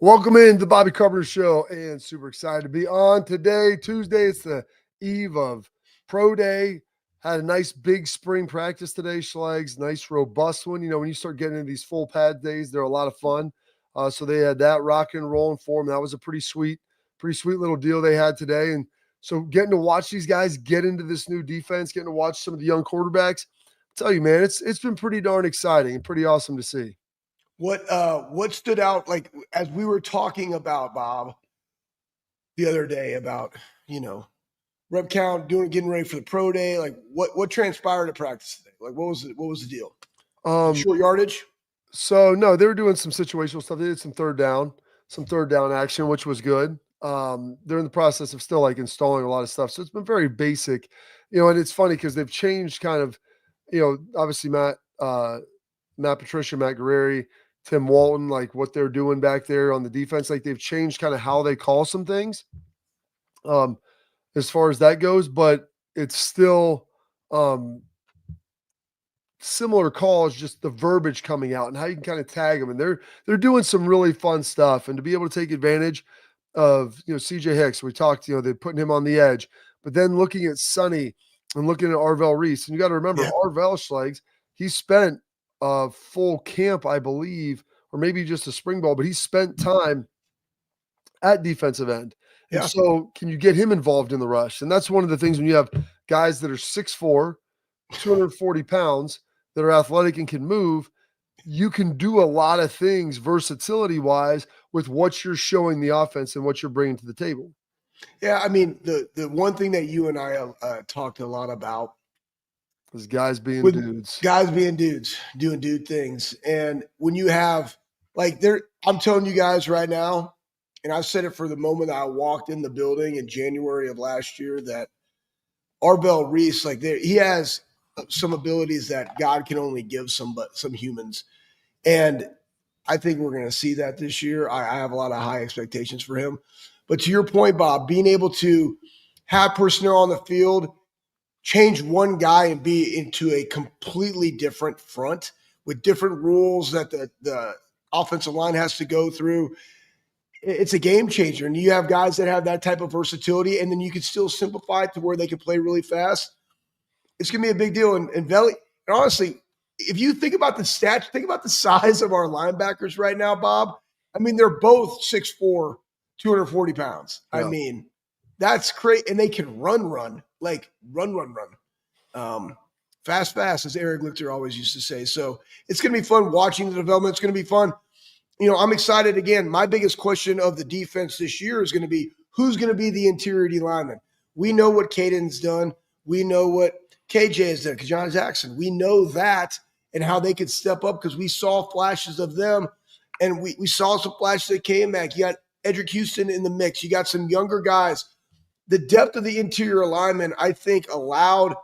Welcome in the Bobby Carpenter Show, and super excited to be on today, Tuesday. It's the eve of Pro Day. Had a nice big spring practice today, Schlegs. Nice robust one. You know, when you start getting into these full pad days, they're a lot of fun. So they had that rocking and rolling for them. That was a pretty sweet little deal they had today. And so getting to watch these guys get into this new defense, getting to watch some of the young quarterbacks, I tell you, man, it's been pretty darn exciting and pretty awesome to see. What stood out, like, as we were talking about, Bob, the other day about, rep count, getting ready for the pro day, like what transpired at practice today? Like what was the deal? Short yardage? So no, they were doing some situational stuff. They did some third down action, which was good. They're in the process of still like installing a lot of stuff. So it's been very basic, and it's funny because they've changed kind of, obviously Matt Patricia, Matt Guerreri, Tim Walton, like what they're doing back there on the defense. Like they've changed kind of how they call some things as far as that goes, but it's still similar calls, just the verbiage coming out and how you can kind of tag them. And they're doing some really fun stuff. And to be able to take advantage of, CJ Hicks, we talked, they're putting him on the edge, but then looking at Sonny and looking at Arvell Reese. And you got to remember, Arvell Schlegs, he spent a full camp, I believe, or maybe just a spring ball, but he spent time at defensive end. And so can you get him involved in the rush? And that's one of the things when you have guys that are 6'4", 240 pounds, that are athletic and can move, you can do a lot of things versatility-wise with what you're showing the offense and what you're bringing to the table. Yeah, I mean, the one thing that you and I have talked a lot about is guys being dudes. Guys being dudes, doing dude things. And when you have, like, I'm telling you guys right now, and I said it for the moment that I walked in the building in January of last year, that Arvell Reese, like, he has some abilities that God can only give some humans. And I think we're going to see that this year. I have a lot of high expectations for him. But to your point, Bob, being able to have personnel on the field, change one guy and be into a completely different front with different rules that the offensive line has to go through, it's a game changer. And you have guys that have that type of versatility, and then you can still simplify it to where they can play really fast. It's going to be a big deal. And honestly, if you think about the stats, think about the size of our linebackers right now, Bob. I mean, they're both 6'4", 240 pounds. Yeah. I mean, that's great. And they can run, like run. Fast, as Eric Lichter always used to say. So it's going to be fun watching the development. It's going to be fun. I'm excited. Again, my biggest question of the defense this year is going to be, who's going to be the interior D lineman? We know what Caden's done. We know what KJ has done, John Jackson. We know that and how they could step up because we saw flashes of them, and we saw some flashes that came back. You got Edric Houston in the mix. You got some younger guys. The depth of the interior linemen, I think, allowed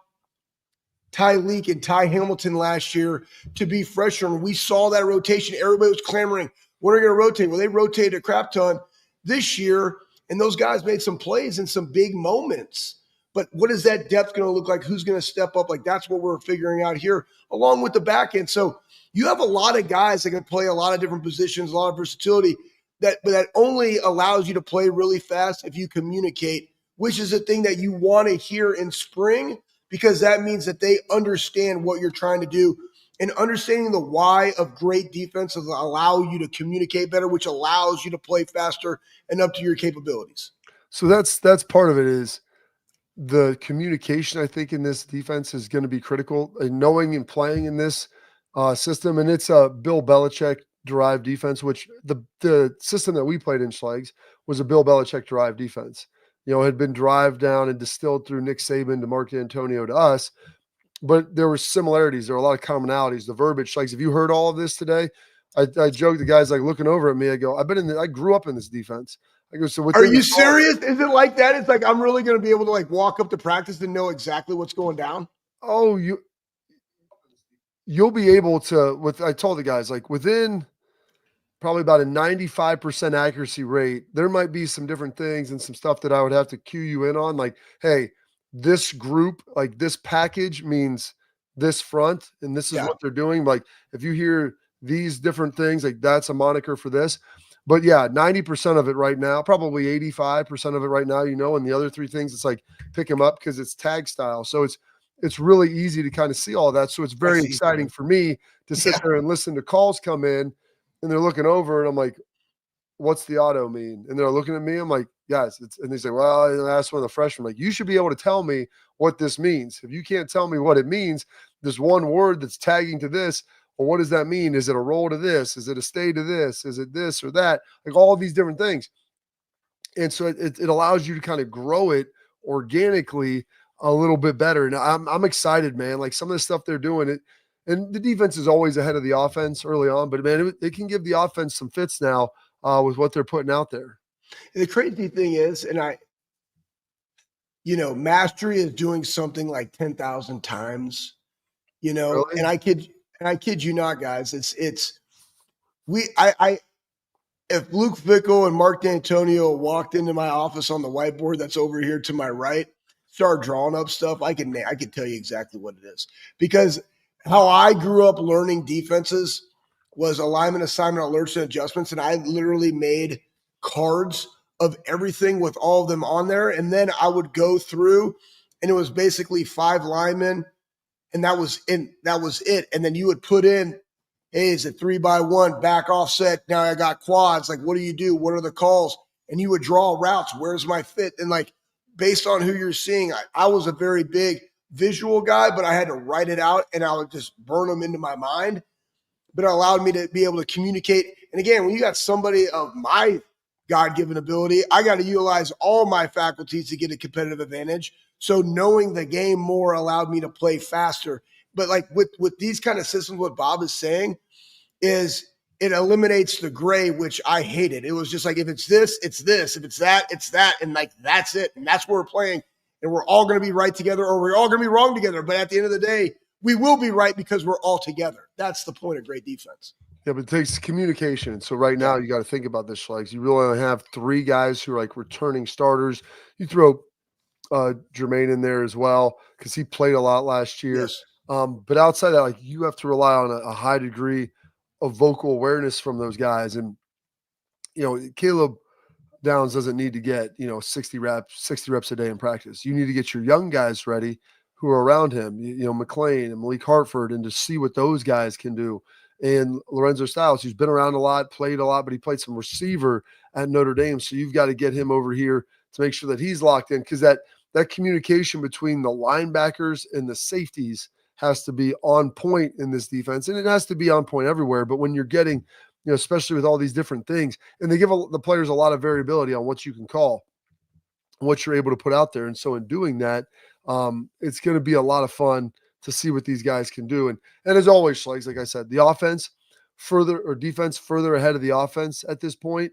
Ty Leak and Ty Hamilton last year to be fresher. And we saw that rotation. Everybody was clamoring, when are they going to rotate? Well, they rotated a crap ton this year, and those guys made some plays in some big moments. But what is that depth going to look like? Who's going to step up? Like, that's what we're figuring out here, along with the back end. So you have a lot of guys that can play a lot of different positions, a lot of versatility, but that only allows you to play really fast if you communicate, which is the thing that you want to hear in spring, because that means that they understand what you're trying to do. And understanding the why of great defenses allow you to communicate better, which allows you to play faster and up to your capabilities. So that's part of it, is the communication, I think, in this defense is going to be critical, and knowing and playing in this system. And it's a Bill Belichick derived defense, which the system that we played in, Schlegs, was a Bill Belichick derived defense. Had been derived down and distilled through Nick Saban to Mark D'Antonio to us. But there were similarities. There were a lot of commonalities. The verbiage, like, have you heard all of this today? I joke, the guys like looking over at me. I go, I grew up in this defense. I go, so are you serious? Is it like that? It's like, I'm really going to be able to like walk up to practice and know exactly what's going down. Oh, you'll be able to, I told the guys, like, within probably about a 95% accuracy rate, there might be some different things and some stuff that I would have to cue you in on. Like, hey, this group, like this package means this front, and this is what they're doing. Like, if you hear these different things, like, that's a moniker for this. But yeah, 90% of it right now, probably 85% of it right now, and the other three things, it's like pick them up because it's tag style. So it's really easy to kind of see all that. So it's very That's easy, exciting man. for me to sit Yeah. there and listen to calls come in and they're looking over and I'm like, what's the auto mean? And they're looking at me. I'm like, guys, and they say, well, I asked one of the freshmen, like, you should be able to tell me what this means. If you can't tell me what it means, there's one word that's tagging to this. Well, what does that mean? Is it a roll to this? Is it a stay to this? Is it this or that? Like all these different things. And so it allows you to kind of grow it organically a little bit better. And I'm excited, man. Like some of the stuff they're doing it, and the defense is always ahead of the offense early on, but man, it can give the offense some fits now with what they're putting out there. The crazy thing is, and mastery is doing something like 10,000 times, Really? and I kid you not, guys. I if Luke Fickle and Mark D'Antonio walked into my office on the whiteboard that's over here to my right, start drawing up stuff, I can tell you exactly what it is. Because how I grew up learning defenses was alignment, assignment, alerts, and adjustments, and I literally made cards of everything with all of them on there, and then I would go through, and it was basically 5 linemen, and that was it. And then you would put in, hey, is it 3x1 back offset? Now I got quads. Like, what do you do? What are the calls? And you would draw routes. Where's my fit? And like, based on who you're seeing, I was a very big visual guy, but I had to write it out and I would just burn them into my mind. But it allowed me to be able to communicate. And again, when you got somebody of my God given ability, I got to utilize all my faculties to get a competitive advantage. So knowing the game more allowed me to play faster. But like with these kind of systems, what Bob is saying is it eliminates the gray, which I hated. It was just like, if it's this, it's this. If it's that, it's that. And like, that's it. And that's where we're playing. And we're all going to be right together or we're all going to be wrong together. But at the end of the day, we will be right because we're all together. That's the point of great defense. Yeah, but it takes communication. So right Yeah. now you got to think about this, Schlegs. You really only have three guys who are like returning starters. You throw Jermaine in there as well because he played a lot last year. Yes. But outside that, like you have to rely on a high degree of vocal awareness from those guys. And Caleb Downs doesn't need to get 60 reps a day in practice. You need to get your young guys ready who are around him. McLean and Malik Hartford, and to see what those guys can do. And Lorenzo Styles, who's been around a lot, played a lot, but he played some receiver at Notre Dame. So you've got to get him over here to make sure that he's locked in, because that communication between the linebackers and the safeties has to be on point in this defense, and it has to be on point everywhere. But when you're getting, especially with all these different things, and they give the players a lot of variability on what you can call, what you're able to put out there. And so in doing that, it's going to be a lot of fun to see what these guys can do. And as always, Schlegs, like I said, the defense further ahead of the offense at this point.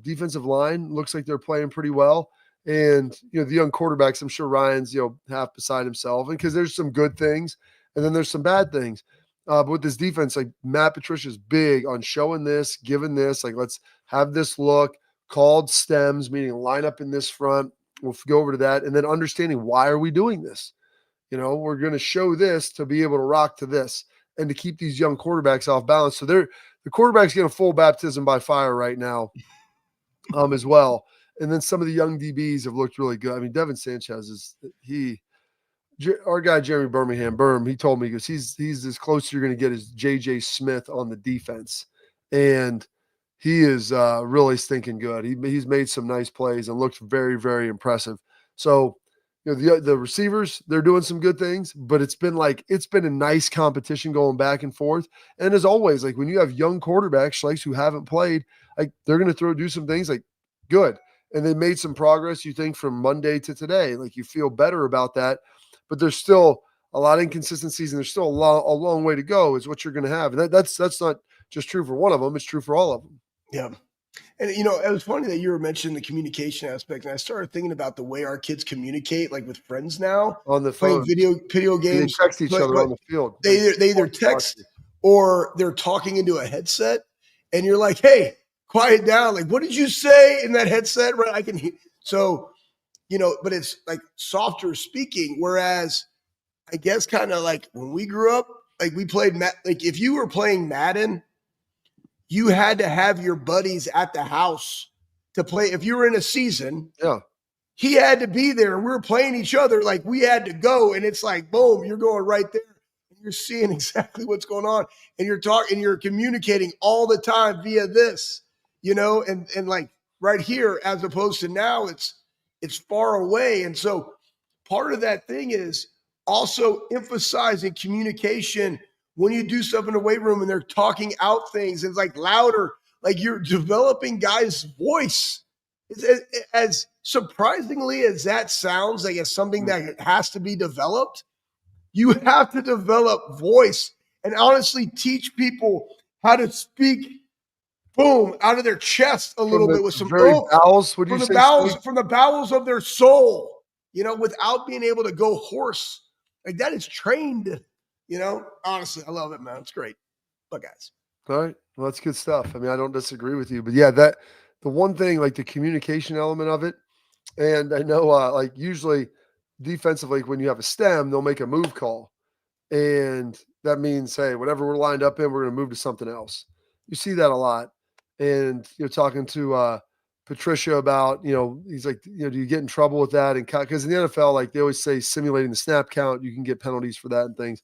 Defensive line looks like they're playing pretty well. And, the young quarterbacks, I'm sure Ryan's, half beside himself, and because there's some good things and then there's some bad things. But with this defense, like Matt Patricia's big on showing this, giving this, like, let's have this look, called stems, meaning line up in this front. We'll go over to that. And then understanding, why are we doing this? We're going to show this to be able to rock to this and to keep these young quarterbacks off balance. So the quarterback's getting a full baptism by fire right now as well. And then some of the young DBs have looked really good. I mean, Devin Sanchez our guy, Jeremy Birmingham, he told me, because he's as close as you're going to get as JJ Smith on the defense. And he is really stinking good. He's made some nice plays and looked very, very impressive. So, the receivers, they're doing some good things, but it's been a nice competition going back and forth. And as always, like when you have young quarterbacks like who haven't played, like they're going to do some things like good. And they made some progress, you think, from Monday to today. Like you feel better about that, but there's still a lot of inconsistencies and there's still a long way to go is what you're going to have. And that's not just true for one of them. It's true for all of them. Yeah. And it was funny that you were mentioning the communication aspect, and I started thinking about the way our kids communicate, like with friends now, On the playing phone, video they games. text each But other on the field. they either text or they're talking into a headset, and you're like, "Hey, quiet down! Like, what did you say in that headset?" Right? I can hear. So, but it's like softer speaking. Whereas, I guess, kind of like when we grew up, like we played like if you were playing Madden, you had to have your buddies at the house to play. If you were in a season, Yeah. he had to be there. We were playing each other. Like we had to go. And it's like, boom, you're going right there. You're seeing exactly what's going on. And you're talking, you're communicating all the time via this, and like right here, as opposed to now, it's far away. And so part of that thing is also emphasizing communication when you do stuff in the weight room and they're talking out things. It's like louder, like you're developing guys' voice. As surprisingly as that sounds, like it's something that has to be developed, you have to develop voice and honestly teach people how to speak, boom, out of their chest a little bit with some very oomph bowels, would you say? from the bowels of their soul, without being able to go hoarse. Like that is trained, honestly, I love it, man. It's great. But guys. All right. Well, that's good stuff. I mean, I don't disagree with you, but yeah, the one thing, like the communication element of it. And I know, like usually defensively, when you have a stem, they'll make a move call. And that means, hey, whatever we're lined up in, we're going to move to something else. You see that a lot. And you're talking to Patricia about, he's like, do you get in trouble with that? And because in the NFL, like they always say, simulating the snap count, you can get penalties for that and things.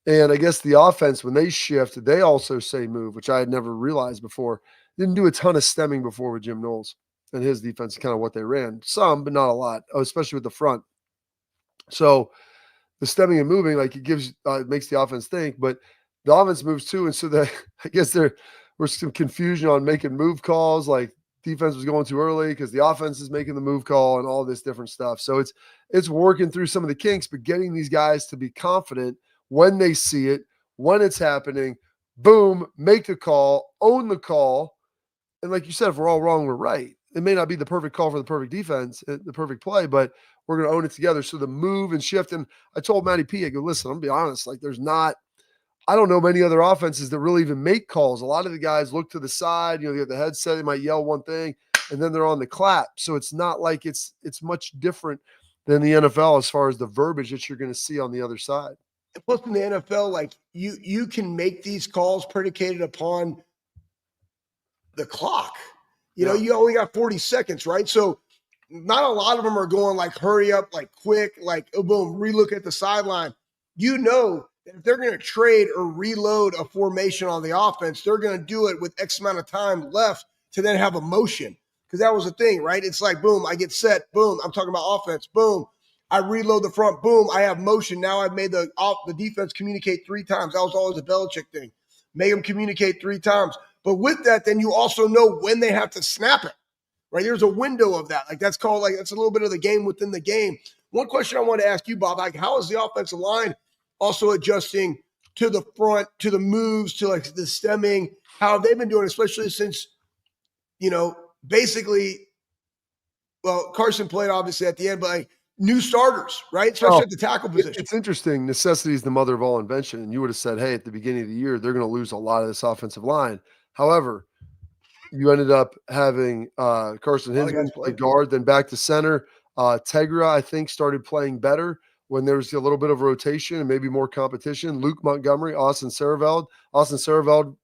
And I guess the offense, when they shift, they also say move, which I had never realized before. Didn't do a ton of stemming before with Jim Knowles and his defense, kind of what they ran. Some, but not a lot, especially with the front. So the stemming and moving, like it makes the offense think, but the offense moves too. And so I guess there was some confusion on making move calls, like defense was going too early because the offense is making the move call and all this different stuff. So it's working through some of the kinks, but getting these guys to be confident when they see it, when it's happening, boom, make the call, own the call. And like you said, if we're all wrong, we're right. It may not be the perfect call for the perfect defense, the perfect play, but we're going to own it together. So the move and shift. And I told Matty P, I go, listen, I'm going to be honest. Like I don't know many other offenses that really even make calls. A lot of the guys look to the side, they get the headset, they might yell one thing, and then they're on the clap. So it's not like it's much different than the NFL as far as the verbiage that you're going to see on the other side. Plus in the NFL, like you can make these calls predicated upon the clock. You only got 40 seconds, right? So not a lot of them are going like hurry up, like quick, like oh, boom, relook at the sideline. That if they're going to trade or reload a formation on the offense, they're going to do it with X amount of time left to then have a motion. Because that was the thing, right? It's like, boom, I get set, boom, I'm talking about offense, boom, I reload the front, boom, I have motion. Now I've made the defense communicate 3 times. That was always a Belichick thing. Make them communicate 3 times. But with that, then you also know when they have to snap it, right? There's a window of that. Like that's called, like, that's a little bit of the game within the game. One question I want to ask you, Bob, like how is the offensive line also adjusting to the front, to the moves, to like the stemming? How have they been doing, especially since, basically, well, Carson played obviously at the end, but like new starters, right? Especially at the tackle position. It's interesting. Necessity is the mother of all invention. And you would have said, hey, at the beginning of the year, they're going to lose a lot of this offensive line. However, you ended up having Carson Hinsman play guard, then back to center. Tegra, I think, started playing better when there was a little bit of rotation and maybe more competition. Luke Montgomery, Austin Sareveld,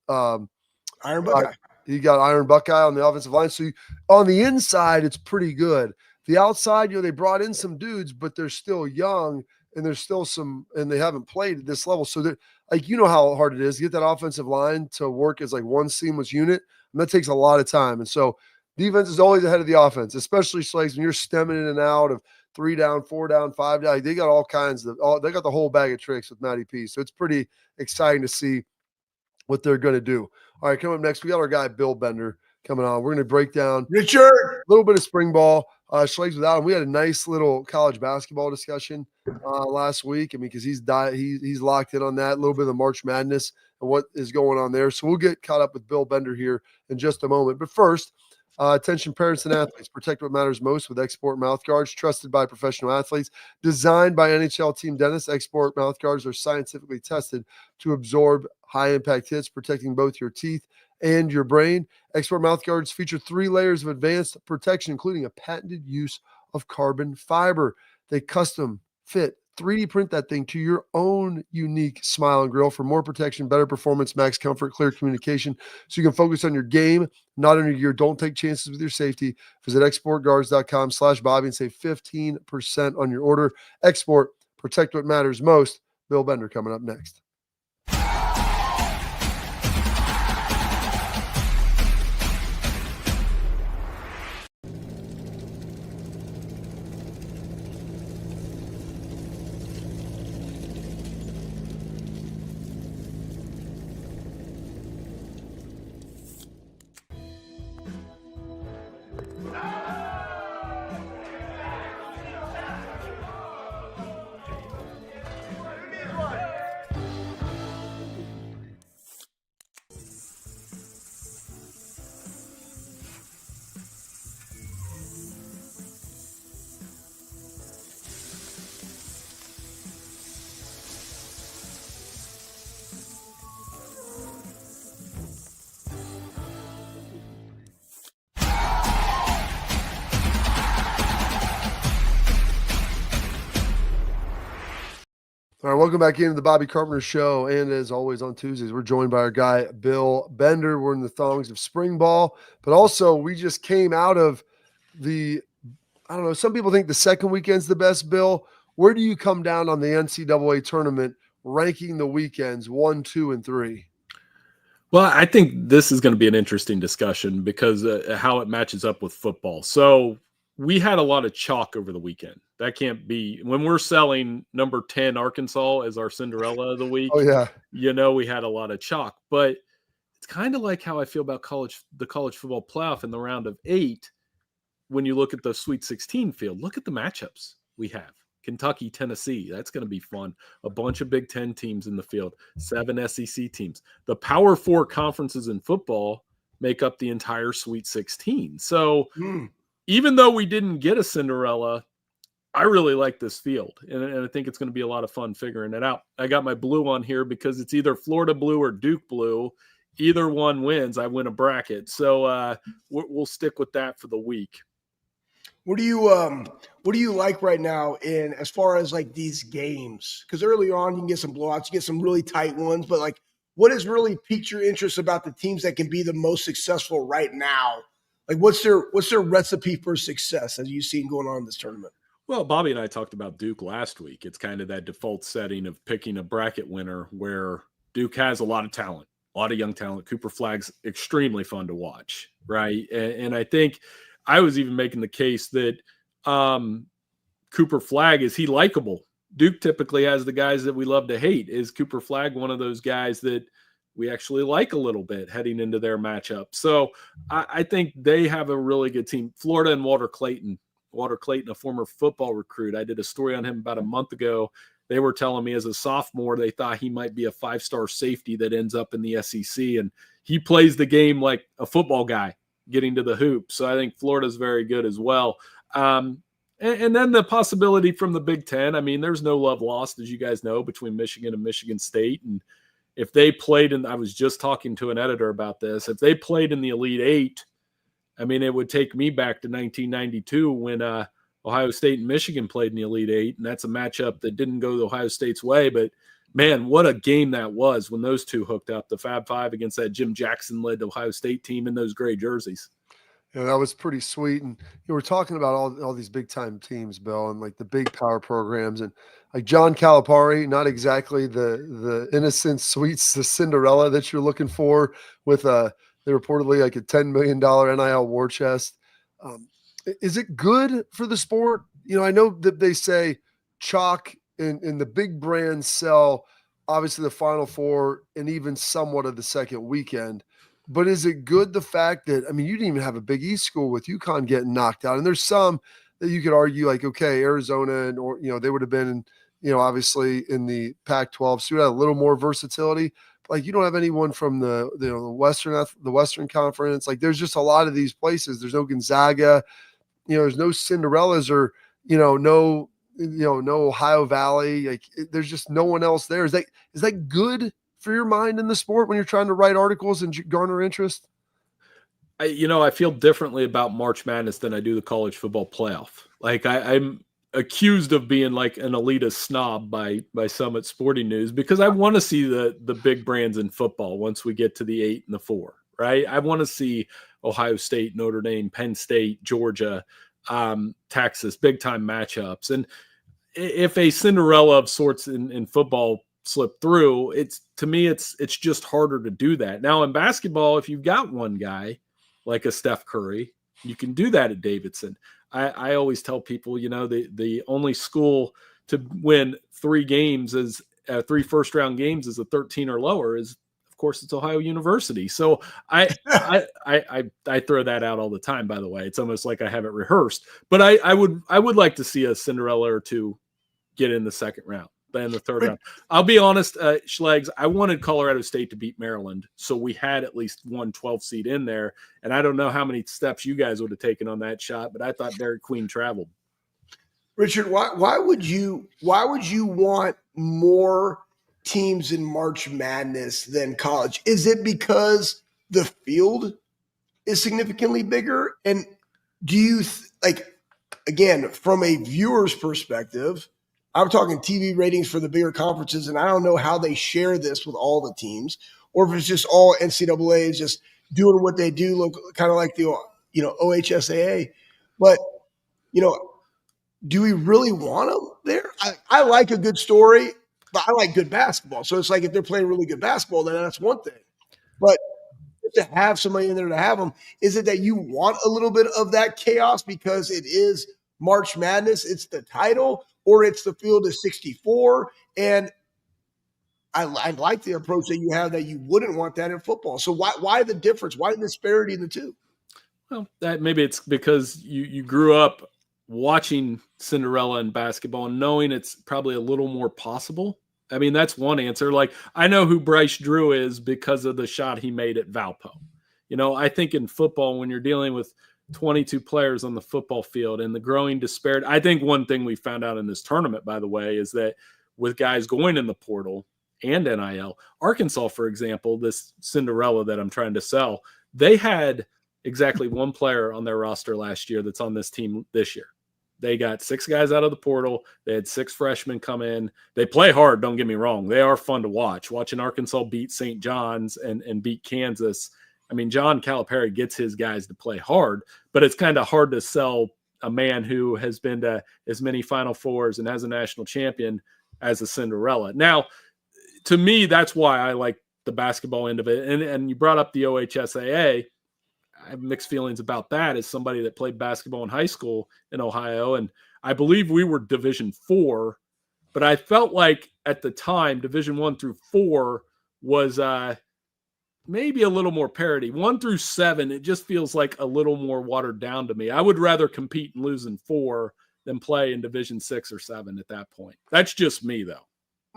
Iron Buckeye. He got Iron Buckeye on the offensive line. So on the inside, it's pretty good. The outside, they brought in some dudes, but they're still young and there's still and they haven't played at this level. So they're like, how hard it is to get that offensive line to work as like one seamless unit. And that takes a lot of time. And so defense is always ahead of the offense, especially Slags when you're stemming in and out of 3 down, 4 down, 5 down. They got all kinds of, they got the whole bag of tricks with Matty P. So it's pretty exciting to see what they're going to do. All right, coming up next, we got our guy Bill Bender coming on. We're going to break down Richard, a little bit of spring ball. Schlags without him. We had a nice little college basketball discussion last week. I mean, because he's locked in on that, a little bit of the March Madness and what is going on there. So we'll get caught up with Bill Bender here in just a moment. But first, attention parents and athletes, protect what matters most with Export mouth guards, trusted by professional athletes, designed by NHL team dentists. Export mouth guards are scientifically tested to absorb high-impact hits, protecting both your teeth and your brain. Export mouth guards feature 3 layers of advanced protection, including a patented use of carbon fiber. They custom fit 3D print that thing to your own unique smile and grill for more protection, better performance, max comfort, clear communication, so you can focus on your game, not on your gear. Don't take chances with your safety. Visit exportguards.com/Bobby and save 15% on your order. Export, protect what matters most. Bill Bender coming up next. All right, welcome back into the Bobby Carpenter Show. And as always on Tuesdays, we're joined by our guy, Bill Bender. We're in the thongs of spring ball, but also we just came out of I don't know, some people think the second weekend's the best, Bill. Where do you come down on the NCAA tournament, ranking the weekends 1, 2, and 3? Well, I think this is going to be an interesting discussion because how it matches up with football. So we had a lot of chalk over the weekend. That can't be when we're selling number 10 Arkansas as our Cinderella of the week. Oh, yeah. We had a lot of chalk, but it's kind of like how I feel about the college football playoff in the round of 8. When you look at the Sweet 16 field, look at the matchups we have. Kentucky, Tennessee, that's going to be fun. A bunch of Big Ten teams in the field, 7 SEC teams. The Power 4 conferences in football make up the entire Sweet 16. So even though we didn't get a Cinderella, I really like this field, and I think it's going to be a lot of fun figuring it out. I got my blue on here because it's either Florida blue or Duke blue. Either one wins, I win a bracket. So we'll stick with that for the week. What do you like right now in as far as like these games? Because early on you can get some blowouts, you get some really tight ones, but like what has really piqued your interest about the teams that can be the most successful right now? Like what's their recipe for success as you've seen going on in this tournament? Well, Bobby and I talked about Duke last week. It's kind of that default setting of picking a bracket winner where Duke has a lot of talent, a lot of young talent. Cooper Flagg's extremely fun to watch, right? And I think I was even making the case that Cooper Flagg, is he likable? Duke typically has the guys that we love to hate. Is Cooper Flagg one of those guys that we actually like a little bit heading into their matchup? So I think they have a really good team. Florida and Walter Clayton, a former football recruit. I did a story on him about a month ago. They were telling me as a sophomore, they thought he might be a 5-star safety that ends up in the SEC. And he plays the game like a football guy, getting to the hoop. So I think Florida's very good as well. And then the possibility from the Big Ten. I mean, there's no love lost, as you guys know, between Michigan and Michigan State. And if they played I was just talking to an editor about this, if they played in the Elite Eight, I mean, it would take me back to 1992 when Ohio State and Michigan played in the Elite Eight. And that's a matchup that didn't go Ohio State's way, but man, what a game that was when those two hooked up, the Fab Five against that Jim Jackson-led Ohio State team in those gray jerseys. Yeah, that was pretty sweet. And you were talking about all these big-time teams, Bill, and like the big power programs. And like John Calipari, not exactly the innocent sweets, the Cinderella that you're looking for with they reportedly like a $10 million NIL war chest. Is it good for the sport? I know that they say chalk and the big brands sell obviously the Final Four and even somewhat of the second weekend. But is it good the fact that, I mean, you didn't even have a Big East school with UConn getting knocked out. And there's some that you could argue like, okay, Arizona or they would have been, obviously in the Pac-12. So you had a little more versatility. Like you don't have anyone from the Western Conference. Like there's just a lot of these places. There's no Gonzaga, there's no Cinderellas or, no Ohio Valley. Like there's just no one else there. Is that good for your mind in the sport when you're trying to write articles and garner interest? I feel differently about March Madness than I do the college football playoff. Like I'm accused of being like an elitist snob by Summit Sporting News, because I want to see the big brands in football once we get to the 8 and the 4, right? I want to see Ohio State, Notre Dame, Penn State, Georgia, Texas, big time matchups. And if a Cinderella of sorts in football slip through, to me it's just harder to do that. Now in basketball, if you've got one guy like a Steph Curry, you can do that at Davidson. I always tell people, the only school to win 3 games is 3 first round games is a 13 or lower is, of course, it's Ohio University. So I throw that out all the time, by the way. It's almost like I have it rehearsed, but I would like to see a Cinderella or two get in the second round, then the third round. I'll be honest, Schlegs, I wanted Colorado State to beat Maryland, so we had at least one 12 seed in there. And I don't know how many steps you guys would have taken on that shot, but I thought Dairy Queen traveled. Richard, why would you want more teams in March Madness than college? Is it because the field is significantly bigger? And do you again, from a viewer's perspective, I'm talking TV ratings for the bigger conferences, and I don't know how they share this with all the teams, or if it's just all NCAA is just doing what they do, look kind of like the OHSAA. But do we really want them there? I like a good story, but I like good basketball. So it's like if they're playing really good basketball, then that's one thing. But to have somebody in there to have them, is it that you want a little bit of that chaos because it is March Madness, it's the title, or it's the field is 64? And I like the approach that you have that you wouldn't want that in football. So why the difference? Why the disparity in the two? Well, that maybe it's because you grew up watching Cinderella in basketball and knowing it's probably a little more possible. I mean, that's one answer. Like, I know who Bryce Drew is because of the shot he made at Valpo. I think in football, when you're dealing with 22 players on the football field and the growing disparity, I think one thing we found out in this tournament, by the way, is that with guys going in the portal and NIL, Arkansas, for example, this Cinderella that I'm trying to sell, they had exactly one player on their roster last year that's on this team this year. They got 6 guys out of the portal. They had 6 freshmen come in. They play hard, don't get me wrong. They are fun to watch. Watching Arkansas beat St. John's and beat Kansas. I mean, John Calipari gets his guys to play hard, but it's kind of hard to sell a man who has been to as many Final Fours and has a national champion as a Cinderella. Now, to me, that's why I like the basketball end of it. And you brought up the OHSAA. I have mixed feelings about that as somebody that played basketball in high school in Ohio. And I believe we were Division 4, but I felt like at the time, Division 1 through 4 was maybe a little more parity. 1 through 7, it just feels like a little more watered down to me. I would rather compete and lose in 4 than play in Division 6 or 7 at that point. That's just me, though.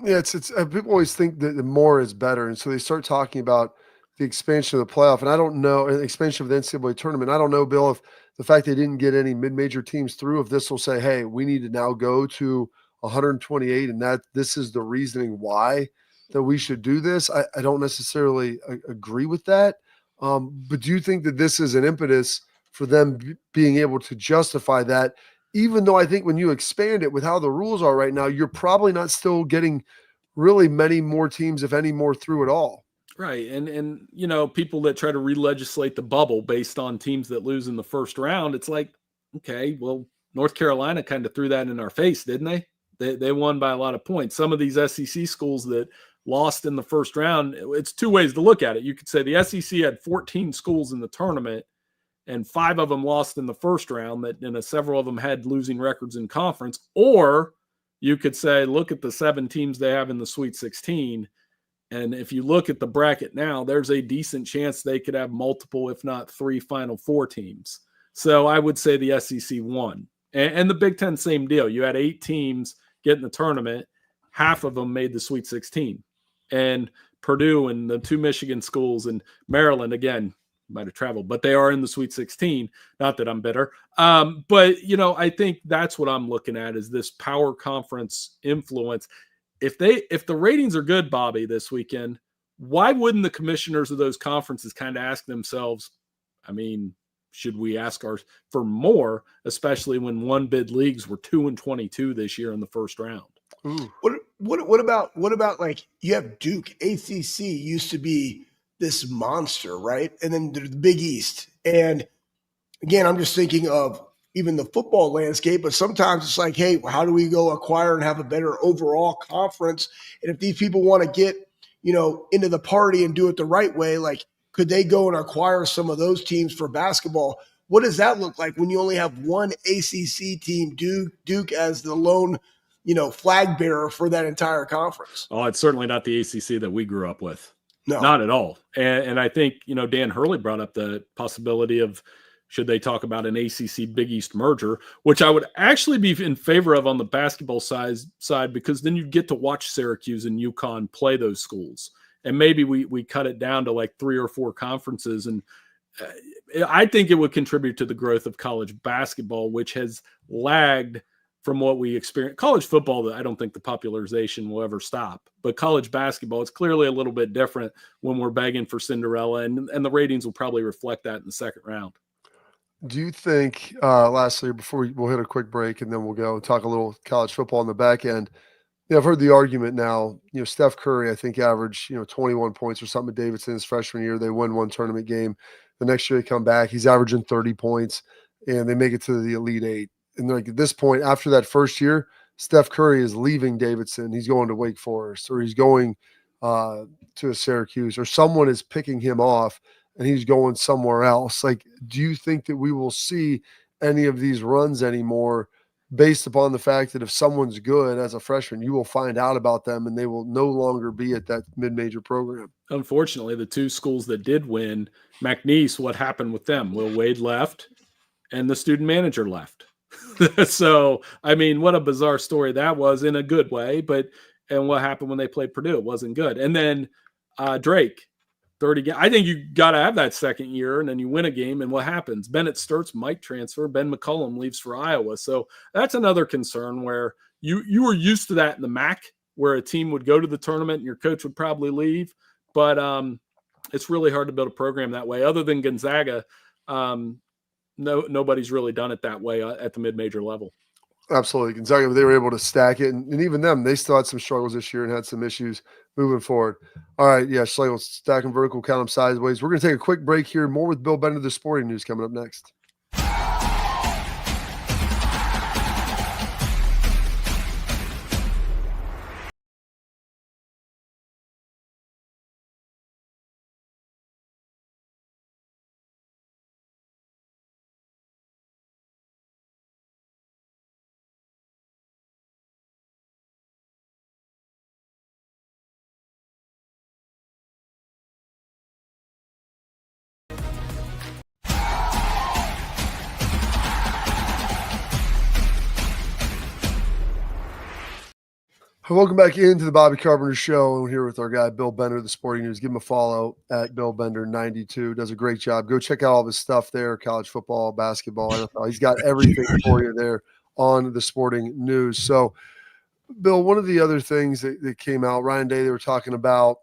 Yeah, it's people always think that the more is better, and so they start talking about the expansion of the playoff. And I don't know, expansion of the NCAA tournament. I don't know, Bill, if the fact they didn't get any mid-major teams through, if this will say, hey, we need to now go to 128, and that this is the reasoning why that we should do this. I don't necessarily agree with that. But do you think that this is an impetus for them being able to justify that, even though I think when you expand it with how the rules are right now, you're probably not still getting really many more teams, if any more, through at all? Right. And people that try to re-legislate the bubble based on teams that lose in the first round, it's like, okay, well, North Carolina kind of threw that in our face, didn't they? They won by a lot of points. Some of these SEC schools that lost in the first round, it's 2 ways to look at it. You could say the SEC had 14 schools in the tournament and 5 of them lost in the first round, and several of them had losing records in conference. Or you could say, look at the 7 teams they have in the Sweet 16. And if you look at the bracket now, there's a decent chance they could have multiple, if not 3 Final Four teams. So I would say the SEC won. And the Big Ten, same deal. You had 8 teams get in the tournament. Half of them made the Sweet 16. And Purdue and the 2 Michigan schools and Maryland, again, might have traveled, but they are in the Sweet 16. Not that I'm bitter. But, I think that's what I'm looking at, is this power conference influence. If the ratings are good, Bobby, this weekend, why wouldn't the commissioners of those conferences kind of ask themselves, I mean, should we ask for more, especially when one bid leagues were 2-22 this year in the first round? Ooh. What about like you have Duke? ACC used to be this monster, right? And then the Big East. And again, I'm just thinking of even the football landscape, but sometimes it's like, hey, how do we go acquire and have a better overall conference? And if these people want to get, into the party and do it the right way, like could they go and acquire some of those teams for basketball? What does that look like when you only have one ACC team, Duke as the lone, flag bearer for that entire conference? Oh, it's certainly not the ACC that we grew up with. No. Not at all. And I think, Dan Hurley brought up the possibility of, should they talk about an ACC Big East merger, which I would actually be in favor of on the basketball side, because then you get to watch Syracuse and UConn play those schools. And maybe we cut it down to like 3 or 4 conferences. And I think it would contribute to the growth of college basketball, which has lagged from what we experience. College football, I don't think the popularization will ever stop. But college basketball, it's clearly a little bit different when we're begging for Cinderella, and the ratings will probably reflect that in the second round. Do you think, lastly, before we'll hit a quick break and then we'll go talk a little college football on the back end? I've heard the argument now, Steph Curry, I think, averaged, 21 points or something at Davidson his freshman year. They win one tournament game. The next year they come back, he's averaging 30 points, and they make it to the Elite Eight. And like at this point, after that first year, Steph Curry is leaving Davidson. He's going to Wake Forest, or he's going to a Syracuse, or someone is picking him off and he's going somewhere else. Like, do you think that we will see any of these runs anymore based upon the fact that if someone's good as a freshman, you will find out about them and they will no longer be at that mid-major program? Unfortunately, the 2 schools that did win, McNeese, what happened with them? Will Wade left and the student manager left. So, I mean, what a bizarre story that was in a good way, and what happened when they played Purdue? It wasn't good. And then Drake, 30 games. I think you got to have that second year, and then you win a game, and what happens? Bennett Sturts might transfer. Ben McCullum leaves for Iowa. So that's another concern where you were used to that in the MAC, where a team would go to the tournament and your coach would probably leave. But it's really hard to build a program that way. Other than Gonzaga, nobody's really done it that way at the mid-major level. Absolutely. Gonzaga, they were able to stack it. And even them, they still had some struggles this year and had some issues moving forward. All right. Yeah. Schlegel, stack them vertical, count them sideways. We're going to take a quick break here. More with Bill Bender, the sporting news, coming up next. Welcome back into the Bobby Carpenter Show. And we're here with our guy, Bill Bender, the sporting news. Give him a follow at Bill Bender92. Does a great job. Go check out all of his stuff there, college football, basketball, NFL. He's got everything for you there on the sporting news. So, Bill, one of the other things that came out, Ryan Day, they were talking about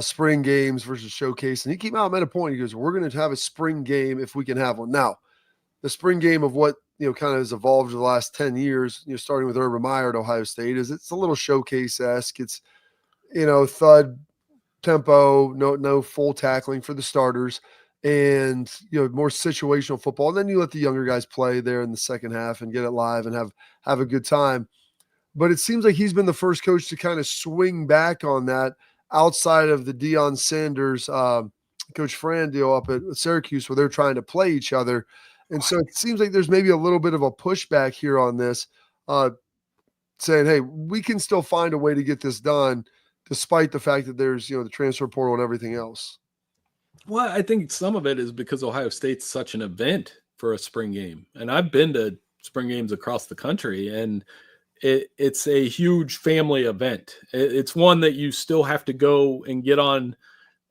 spring games versus showcase. And he came out and made a point. He goes, we're going to have a spring game if we can have one. Now, the spring game of what kind of has evolved over the last 10 years, starting with Urban Meyer at Ohio State, is it's a little showcase-esque. It's, thud, tempo, no full tackling for the starters, and, more situational football. And then you let the younger guys play there in the second half and get it live and have a good time. But it seems like he's been the first coach to kind of swing back on that outside of the Deion Sanders, Coach Fran deal up at Syracuse, where they're trying to play each other. And so it seems like there's maybe a little bit of a pushback here on this, saying, hey, we can still find a way to get this done, despite the fact that there's, the transfer portal and everything else. Well, I think some of it is because Ohio State's such an event for a spring game. And I've been to spring games across the country, and it's a huge family event. It's one that you still have to go and get on.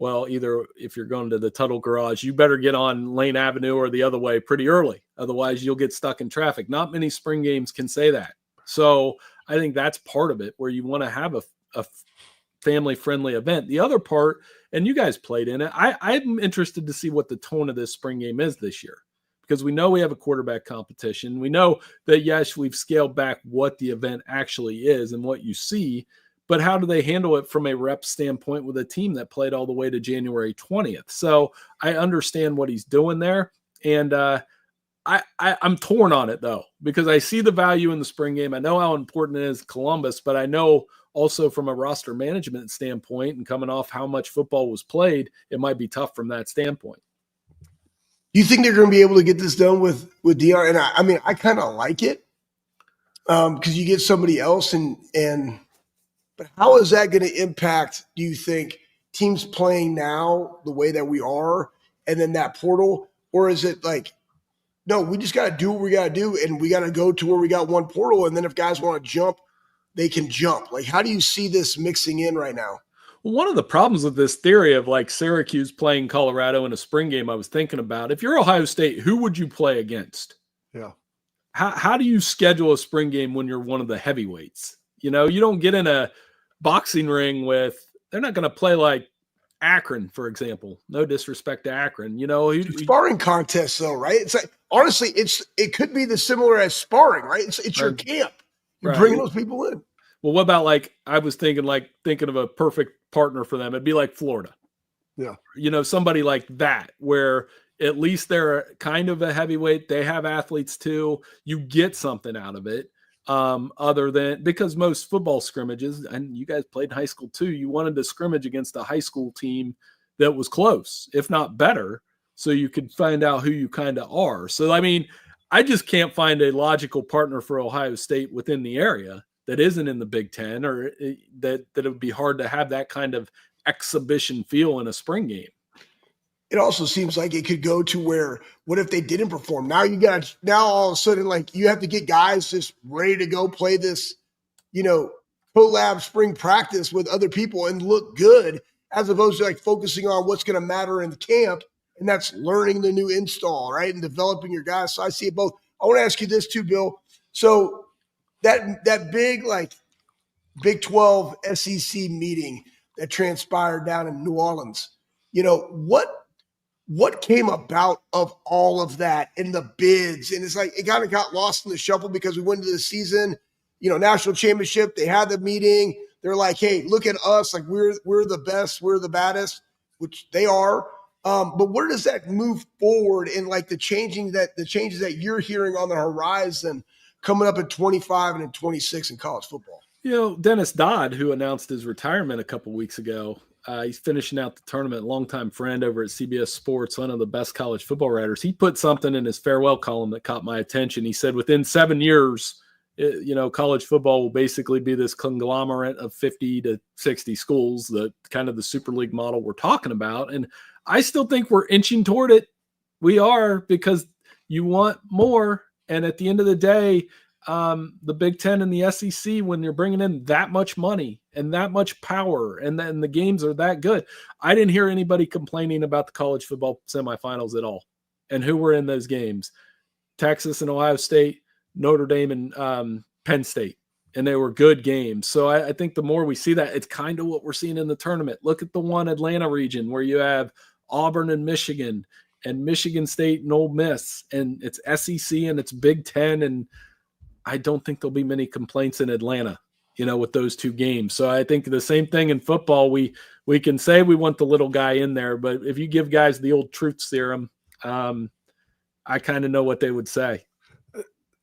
Well, either if you're going to the Tuttle Garage, you better get on Lane Avenue or the other way pretty early. Otherwise, you'll get stuck in traffic. Not many spring games can say that. So I think that's part of it, where you want to have a family-friendly event. The other part, and you guys played in it, I'm interested to see what the tone of this spring game is this year, because we know we have a quarterback competition. We know that, yes, we've scaled back what the event actually is and what you see, but how do they handle it from a rep standpoint with a team that played all the way to January 20th? So I understand what he's doing there. And I'm torn on it, though, because I see the value in the spring game. I know how important it is Columbus, but I know also from a roster management standpoint and coming off how much football was played, it might be tough from that standpoint. Do you think they're going to be able to get this done with DR? And I mean, I kind of like it because you get somebody else but how is that going to impact, do you think, teams playing now the way that we are and then that portal? Or is it like, no, we just got to do what we got to do and we got to go to where we got one portal, and then if guys want to jump, they can jump? Like, how do you see this mixing in right now? Well, one of the problems with this theory of like Syracuse playing Colorado in a spring game, I was thinking about, if you're Ohio State, who would you play against? Yeah. How do you schedule a spring game when you're one of the heavyweights? You know, you don't get in a boxing ring with, they're not going to play like Akron, for example. No disrespect to Akron. You know, sparring contests, though, right? It's like, honestly, it could be the similar as sparring, right? It's your camp. You're bringing those people in. Well, what about, like, I was thinking of a perfect partner for them. It'd be like Florida. Yeah. You know, somebody like that, where at least they're kind of a heavyweight. They have athletes too. You get something out of it. Other than, because most football scrimmages, and you guys played in high school too, you wanted to scrimmage against a high school team that was close, if not better, so you could find out who you kind of are. So, I mean, I just can't find a logical partner for Ohio State within the area that isn't in the Big Ten, or that it would be hard to have that kind of exhibition feel in a spring game. It also seems like it could go to where, what if they didn't perform? Now all of a sudden, like, you have to get guys just ready to go play this, collab spring practice with other people and look good, as opposed to like focusing on what's going to matter in the camp. And that's learning the new install, right? And developing your guys. So I see it both. I want to ask you this too, Bill. So that big, like, Big 12 SEC meeting that transpired down in New Orleans, what came about of all of that and the bids? And it's like, it kind of got lost in the shuffle because we went into the season, national championship. They had the meeting. They're like, hey, look at us. Like, we're the best. We're the baddest, which they are. But where does that move forward in, like, the changes that you're hearing on the horizon coming up at 25 and in 26 in college football? Dennis Dodd, who announced his retirement a couple weeks ago, he's finishing out the tournament, longtime friend over at CBS Sports, one of the best college football writers. He put something in his farewell column that caught my attention. He said within 7 years, college football will basically be this conglomerate of 50 to 60 schools, the kind of the Super League model we're talking about. And I still think we're inching toward it. We are, because you want more. And at the end of the day, the Big Ten and the SEC, when you're bringing in that much money and that much power, and then the games are that good, I didn't hear anybody complaining about the college football semifinals at all. And who were in those games? Texas and Ohio State, Notre Dame and Penn State. And they were good games. So I think the more we see that, it's kind of what we're seeing in the tournament. Look at the one Atlanta region where you have Auburn and Michigan State and Ole Miss, and it's SEC and it's Big Ten, and I don't think there'll be many complaints in Atlanta, with those two games. So I think the same thing in football. We can say we want the little guy in there, but if you give guys the old truth serum, I kind of know what they would say.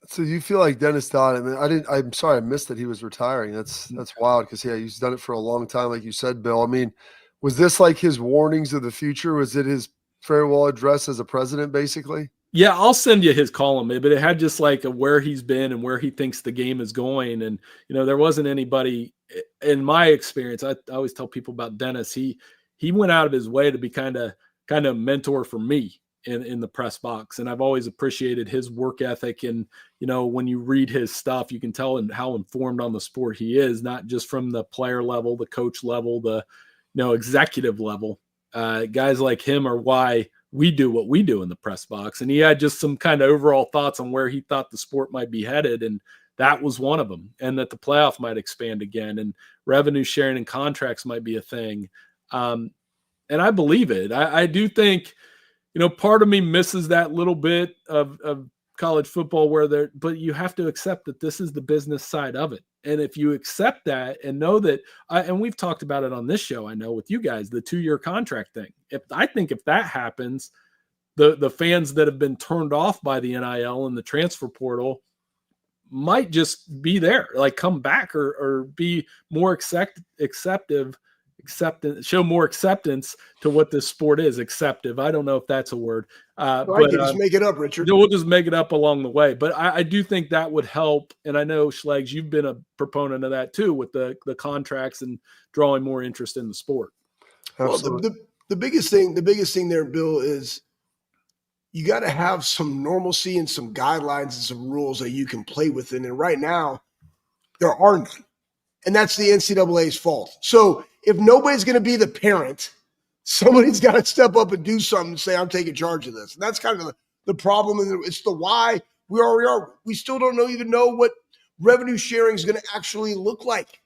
So you feel like Dennis Dodd? I mean, I'm sorry I missed that he was retiring. That's wild, because he's done it for a long time, like you said, Bill. I mean, was this like his warnings of the future? Was it his farewell address as a president, basically? Yeah, I'll send you his column, but it had just like where he's been and where he thinks the game is going. And, there wasn't anybody, in my experience, I always tell people about Dennis. He went out of his way to be kind of mentor for me in the press box. And I've always appreciated his work ethic. And, when you read his stuff, you can tell how informed on the sport he is, not just from the player level, the coach level, the, executive level. Guys like him are why we do what we do in the press box. And he had just some kind of overall thoughts on where he thought the sport might be headed. And that was one of them, and that the playoff might expand again, and revenue sharing and contracts might be a thing. And I believe it. I do think, part of me misses that little bit of college football but you have to accept that this is the business side of it. And if you accept that and know that, and we've talked about it on this show, I know with you guys, the 2-year contract thing. If that happens, the fans that have been turned off by the NIL and the transfer portal might just be there, like come back or be more show more acceptance to what this sport is. Acceptive. I don't know if that's a word. Just make it up, Richard. We'll just make it up along the way. But I do think that would help. And I know, Schlegs, you've been a proponent of that too, with the contracts and drawing more interest in the sport. Absolutely. Well, the biggest thing there, Bill, is you got to have some normalcy and some guidelines and some rules that you can play within. And right now, there are none. And that's the NCAA's fault. So if nobody's going to be the parent, somebody's got to step up and do something and say, I'm taking charge of this. And that's kind of the problem. And it's the why we are where we are. We still don't even know what revenue sharing is going to actually look like.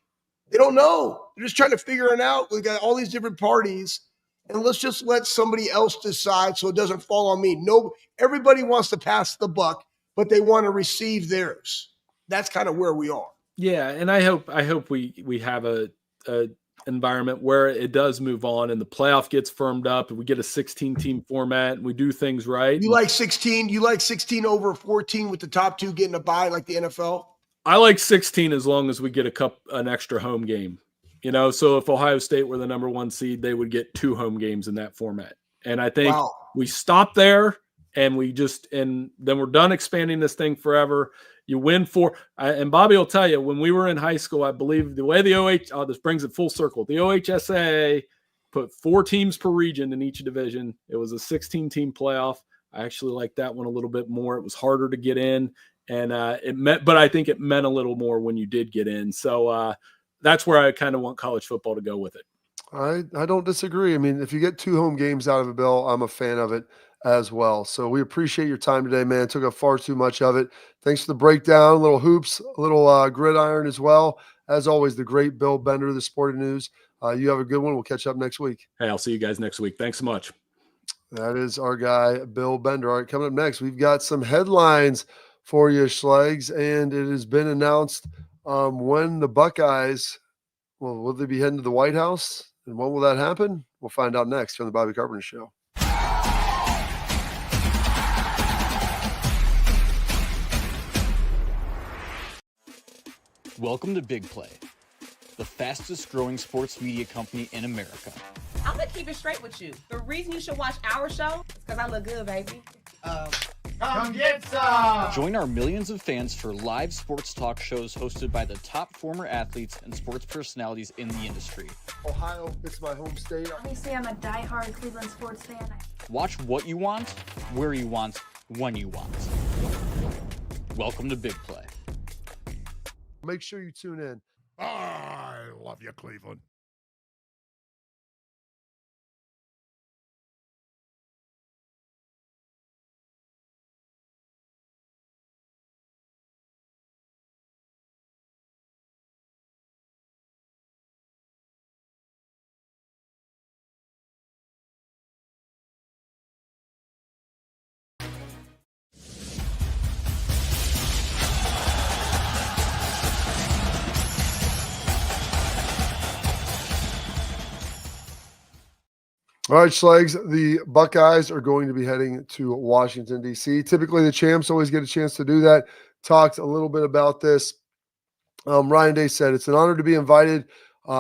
They don't know. They're just trying to figure it out. We've got all these different parties. And let's just let somebody else decide so it doesn't fall on me. No, everybody wants to pass the buck, but they want to receive theirs. That's kind of where we are. Yeah, and I hope we have a environment where it does move on and the playoff gets firmed up and we get a 16-team format and we do things right. You like 16? You like 16 over 14 with the top 2 getting a bye like the NFL? I like 16 as long as we get an extra home game. So if Ohio State were the number 1 seed, they would get 2 home games in that format. And I think we stop there and then we're done expanding this thing forever. You win 4. And Bobby will tell you, when we were in high school, I believe the way this brings it full circle. The OHSAA put 4 teams per region in each division. It was a 16-team playoff. I actually liked that one a little bit more. It was harder to get in. And but I think it meant a little more when you did get in. So that's where I kind of want college football to go with it. I don't disagree. I mean, if you get 2 home games out of it, Bill, I'm a fan of it as well. So we appreciate your time today, man. Took up far too much of it. Thanks for the breakdown, a little hoops, a little gridiron as well. As always, the great Bill Bender of the Sporting News. You have a good one. We'll catch up next week. Hey, I'll see you guys next week. Thanks so much. That is our guy, Bill Bender. All right, coming up next, we've got some headlines for you, Schlegs, and it has been announced when the Buckeyes, will they be heading to the White House? And when will that happen? We'll find out next on the Bobby Carpenter Show. Welcome to Big Play, the fastest growing sports media company in America. I'm gonna keep it straight with you. The reason you should watch our show is because I look good, baby. Come get some! Join our millions of fans for live sports talk shows hosted by the top former athletes and sports personalities in the industry. Ohio, it's my home state. Obviously, I'm a diehard Cleveland sports fan. Watch what you want, where you want, when you want. Welcome to Big Play. Make sure you tune in. I love you, Cleveland. All right, Schlegs, the Buckeyes are going to be heading to Washington, D.C. Typically, the champs always get a chance to do that. Talked a little bit about this. Ryan Day said, it's an honor to be invited. We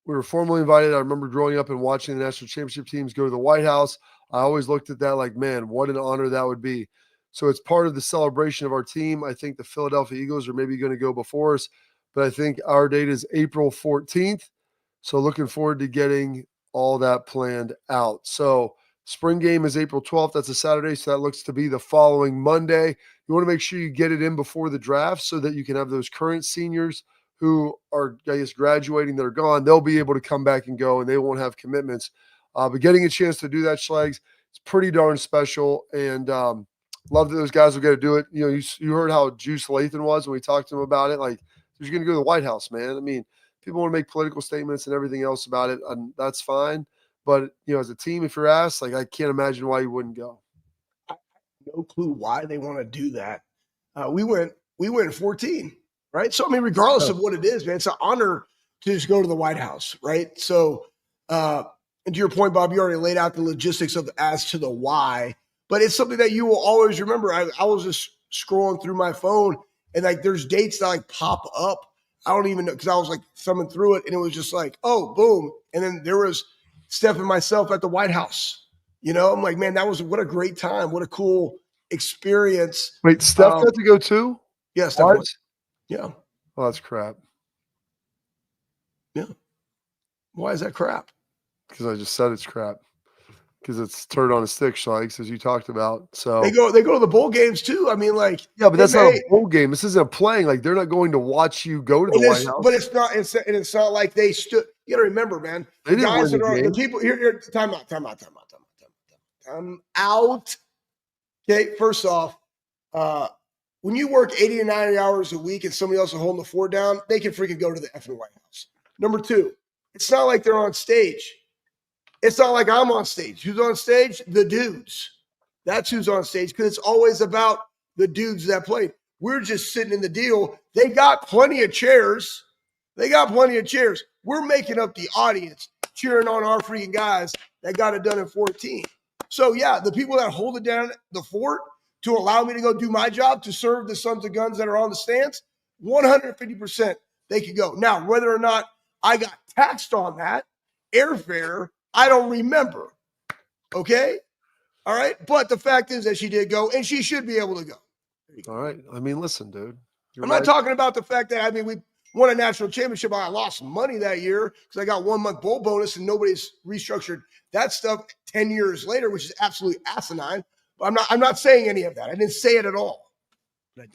were formally invited. I remember growing up and watching the national championship teams go to the White House. I always looked at that like, man, what an honor that would be. So it's part of the celebration of our team. I think the Philadelphia Eagles are maybe going to go before us, but I think our date is April 14th. So looking forward to getting all that planned out. So spring game is April 12th. That's a Saturday. So that looks to be the following Monday. You want to make sure you get it in before the draft so that you can have those current seniors who are, I guess, graduating that are gone. They'll be able to come back and go and they won't have commitments. But getting a chance to do that, Schlegs, it's pretty darn special. And Love that those guys will get to do it. You know, you heard how Juice Lathan was when we talked to him about it. Like, he's going to go to the White House, man. I mean, people want to make political statements and everything else about it, and that's fine. But, you know, as a team, if you're asked, like, I can't imagine why you wouldn't go. No clue why they want to do that. We went 14, right? So I mean, regardless of what it is, man, it's an honor to just go to the White House, right? So, and to your point, Bob, you already laid out the logistics of as to the why, but it's something that you will always remember. I was just scrolling through my phone, and like there's dates that like pop up. I don't even know because I was like thumbing through it, and it was just like, oh, boom, and then there was Steph and myself at the White House. You know, I'm like, man, what a great time. What a cool experience. Wait, Steph got to go too? Yeah, Steph went. Yeah. Oh, that's crap. Yeah. Why is that crap? Because I just said it's crap. Because it's turd on a stick, Schleiks, as you talked about. So they go to the bowl games too. I mean, like, yeah, but that's not a bowl game. This isn't a playing. Like, they're not going to watch you go to the White House. But it's not. It's not like they stood. You got to remember, man. They didn't win the game. The people here. Time out. Okay, first off, when you work 80 to 90 hours a week and somebody else is holding the fort down, they can freaking go to the effing White House. Number two, it's not like they're on stage. It's not like I'm on stage. Who's on stage? The dudes. That's who's on stage because it's always about the dudes that played. We're just sitting in the deal. They got plenty of chairs. We're making up the audience, cheering on our freaking guys that got it done in 14. So, yeah, the people that hold it down the fort to allow me to go do my job to serve the sons of guns that are on the stands, 150% they could go. Now, whether or not I got taxed on that airfare, I don't remember. Okay? All right? But the fact is that she did go, and she should be able to go. All right. I mean, listen, dude. I'm not talking about the fact that, I mean, we won a national championship. I lost money that year because I got 1 month bowl bonus and nobody's restructured that stuff 10 years later, which is absolutely asinine. But I'm not saying any of that. I didn't say it at all. Yeah.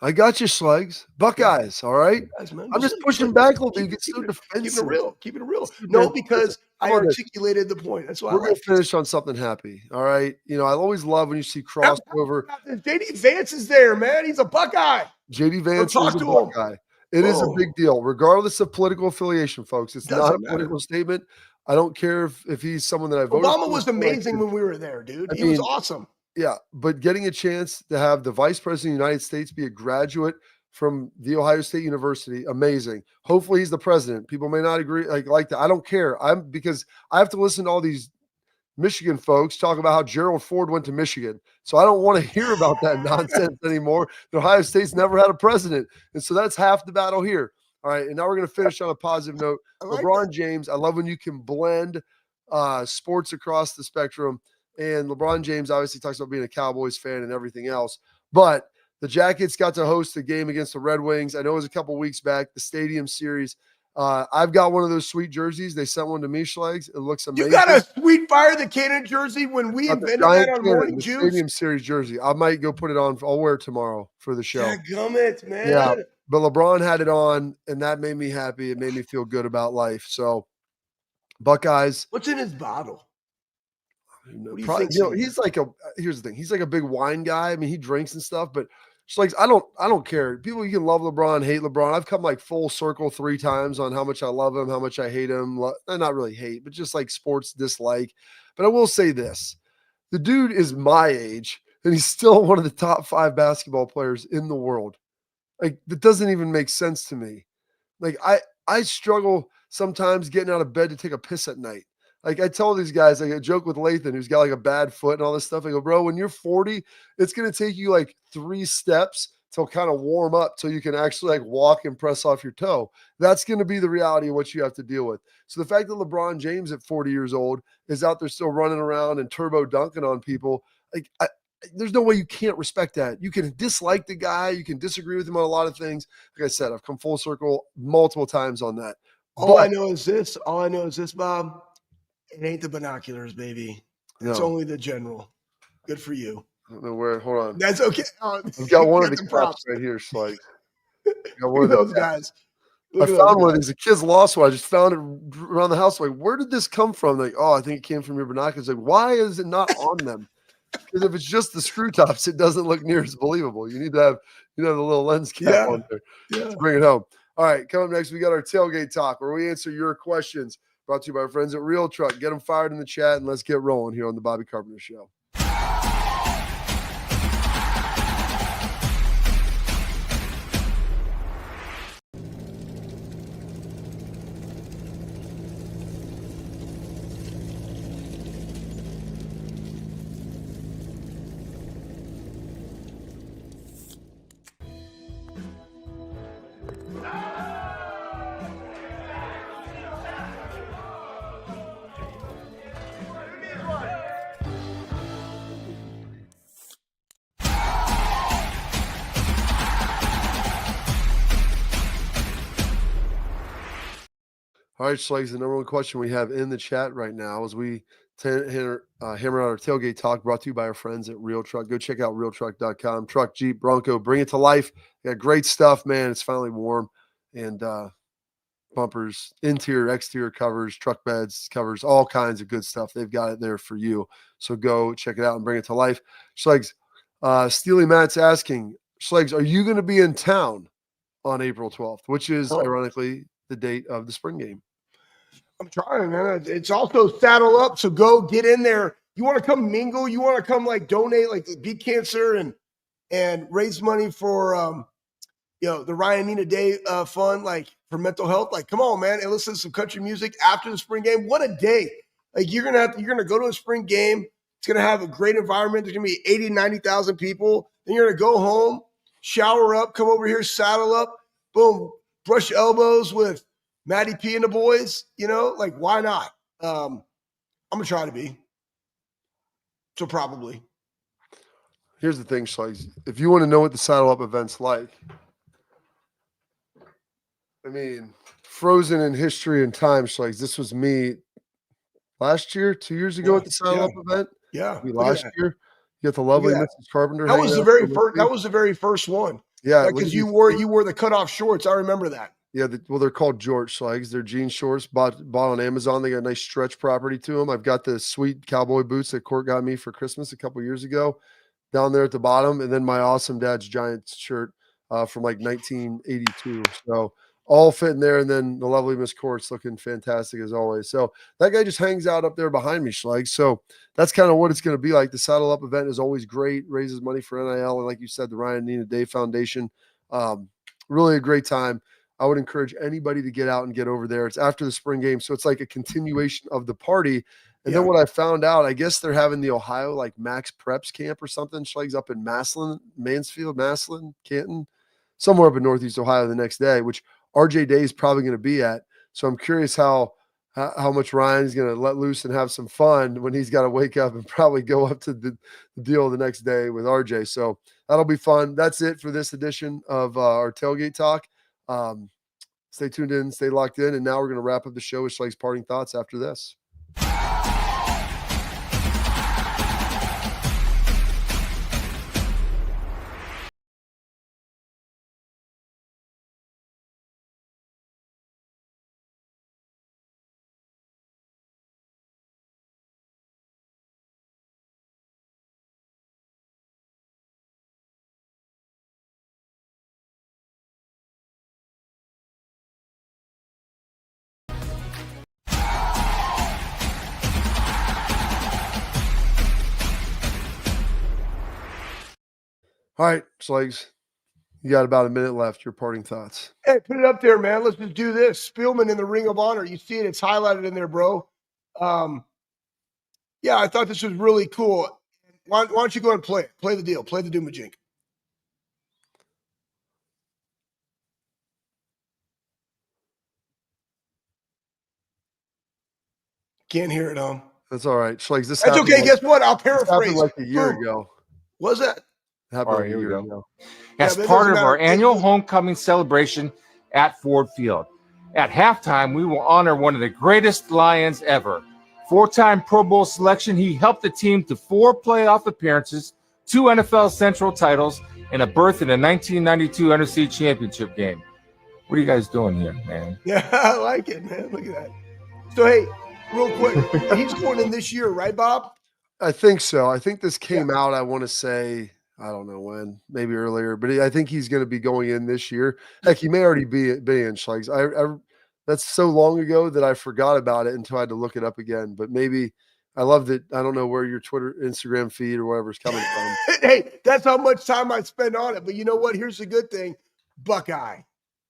I got you, Slugs. Buckeyes, all right? Guys, man, I'm just pushing back a little bit. You get so defensive. Keep it real. No, because I articulated the point. That's why we're going to finish on something happy, all right? You know, I always love when you see crossover. JD Vance is there, man. He's a Buckeye. JD Vance is a Buckeye. It is a big deal, regardless of political affiliation, folks. It's not a political statement. I don't care if he's someone that I voted for. Obama was amazing when we were there, dude. He was awesome. Yeah, but getting a chance to have the Vice President of the United States be a graduate from the Ohio State University, amazing. Hopefully he's the president. People may not agree like that. I don't care. Because I have to listen to all these Michigan folks talk about how Gerald Ford went to Michigan. So I don't want to hear about that nonsense anymore. The Ohio State's never had a president. And so that's half the battle here. All right, and now we're going to finish on a positive note. LeBron James, I love when you can blend sports across the spectrum. And LeBron James obviously talks about being a Cowboys fan and everything else. But the Jackets got to host a game against the Red Wings. I know it was a couple weeks back, the Stadium Series. I've got one of those sweet jerseys. They sent one to me, Schlegs. It looks amazing. You got a sweet Fire the Cannon jersey when we invented that on Morning Juice? Stadium Series jersey. I might go put it on. I'll wear it tomorrow for the show. Dadgummit, man. Yeah, but LeBron had it on, and that made me happy. It made me feel good about life. So, Buckeyes. What's in his bottle? He's like here's the thing. He's like a big wine guy. I mean, he drinks and stuff, but it's like I don't care. People, you can love LeBron, hate LeBron. I've come like full circle 3 times on how much I love him, how much I hate him. Not really hate, but just like sports dislike. But I will say this: the dude is my age, and he's still one of the top 5 basketball players in the world. Like, that doesn't even make sense to me. Like, I struggle sometimes getting out of bed to take a piss at night. Like, I tell these guys, like, I joke with Lathan, who's got like a bad foot and all this stuff. I go, bro, when you're 40, it's going to take you like 3 steps to kind of warm up till you can actually like walk and press off your toe. That's going to be the reality of what you have to deal with. So the fact that LeBron James at 40 years old is out there still running around and turbo dunking on people, like, there's no way you can't respect that. You can dislike the guy. You can disagree with him on a lot of things. Like I said, I've come full circle multiple times on that. All I know is this, Bob. It ain't the binoculars, baby. It's only the general. Good for you. I don't know where. Hold on. That's okay. I've got one of the props right here. So like, got one of those guys. I found one of these. The kids lost one. I just found it around the house. Like, where did this come from? Like, oh, I think it came from your binoculars. Like, why is it not on them? Because if it's just the screw tops, it doesn't look near as believable. You need to have, the little lens cap on there to bring it home. All right, coming up next, we got our tailgate talk where we answer your questions. Brought to you by our friends at Real Truck. Get them fired in the chat, and let's get rolling here on the Bobby Carpenter Show. All right, Schlegs, the number one question we have in the chat right now is we hammer out our tailgate talk brought to you by our friends at Real Truck. Go check out realtruck.com. Truck, Jeep, Bronco, bring it to life. They got great stuff, man. It's finally warm. And bumpers, interior, exterior covers, truck beds, covers, all kinds of good stuff. They've got it there for you. So go check it out and bring it to life. Schlegs, Steely Matt's asking, Schlegs, are you going to be in town on April 12th, which is ironically the date of the spring game? I'm trying, man. It's also Saddle Up, so go get in there. You want to come mingle? You want to come like donate, like beat cancer and raise money for the Ryan Nina Day fund, like for mental health. Like, come on, man, and listen to some country music after the spring game. What a day! Like you're gonna go to a spring game. It's gonna have a great environment. There's gonna be 80, 90,000 people. Then you're gonna go home, shower up, come over here, saddle up, boom, brush elbows with Matty P and the boys, like why not? I'm gonna try to be. So probably. Here's the thing, Schlegs. If you want to know what the Saddle Up event's like, I mean, frozen in history and time, Schlegs. This was me last year, 2 years ago at the Saddle Up event. Yeah. Last year. You got the lovely Mrs. Carpenter. That was the very first. That was the very first one. Yeah, because you wore the cutoff shorts. I remember that. Yeah, they're called George Schlegs. They're jean shorts bought on Amazon. They got a nice stretch property to them. I've got the sweet cowboy boots that Court got me for Christmas a couple years ago down there at the bottom. And then my awesome dad's Giants shirt from like 1982. So all fit in there. And then the lovely Miss Court's looking fantastic as always. So that guy just hangs out up there behind me, Schlegs. So that's kind of what it's going to be like. The Saddle Up event is always great, raises money for NIL. And like you said, the Ryan Nina Day Foundation, really a great time. I would encourage anybody to get out and get over there. It's after the spring game, so it's like a continuation of the party. And then what I found out, I guess they're having the Ohio like Max Preps camp or something. Schlegs up in Maslin, Canton, somewhere up in Northeast Ohio the next day, which RJ Day is probably going to be at. So I'm curious how much Ryan's going to let loose and have some fun when he's got to wake up and probably go up to the deal the next day with RJ. So that'll be fun. That's it for this edition of our tailgate talk. Stay tuned in, stay locked in, and now we're going to wrap up the show with Schlegs' parting thoughts after this. All right, Schlegs, you got about a minute left. Your parting thoughts. Hey, put it up there, man. Let's just do this. Spielman in the Ring of Honor. You see it. It's highlighted in there, bro. Yeah, I thought this was really cool. Why don't you go and play it? Play the deal. Play the Doomajink. Can't hear it, That's all right. Schlegs, that's okay. Guess what? I'll paraphrase. Like a year ago. Was that? Happened like a year ago. As part of our annual homecoming celebration at Ford Field. At halftime, we will honor one of the greatest Lions ever. 4-time Pro Bowl selection, he helped the team to 4 playoff appearances, 2 NFL Central titles, and a berth in the 1992 NFC Championship game. What are you guys doing here, man? Yeah, I like it, man. Look at that. So, hey, real quick, he's going in this year, right, Bob? I think so. I think this came out, I want to say, I don't know when, maybe earlier, but I think he's going to be going in this year. Heck, he may already be in. Like that's so long ago that I forgot about it until I had to look it up again. But maybe I love that. I don't know where your Twitter, Instagram feed or whatever's coming from. Hey, that's how much time I spend on it. But you know what? Here's the good thing. Buckeye.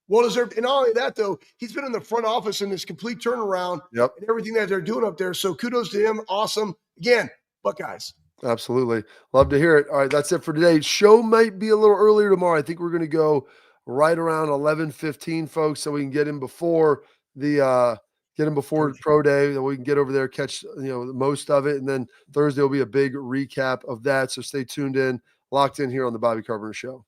Well deserved. And not only that, though, he's been in the front office in this complete turnaround Yep. and everything that they're doing up there. So kudos to him. Awesome. Again, Buckeyes. Absolutely. Love to hear it. All right, that's it for today. Show might be a little earlier tomorrow. I think we're going to go right around 11:15, folks, so we can get him before pro day, that we can get over there, catch most of it, and then Thursday will be a big recap of that. So stay tuned in, locked in here on the Bobby Carpenter Show.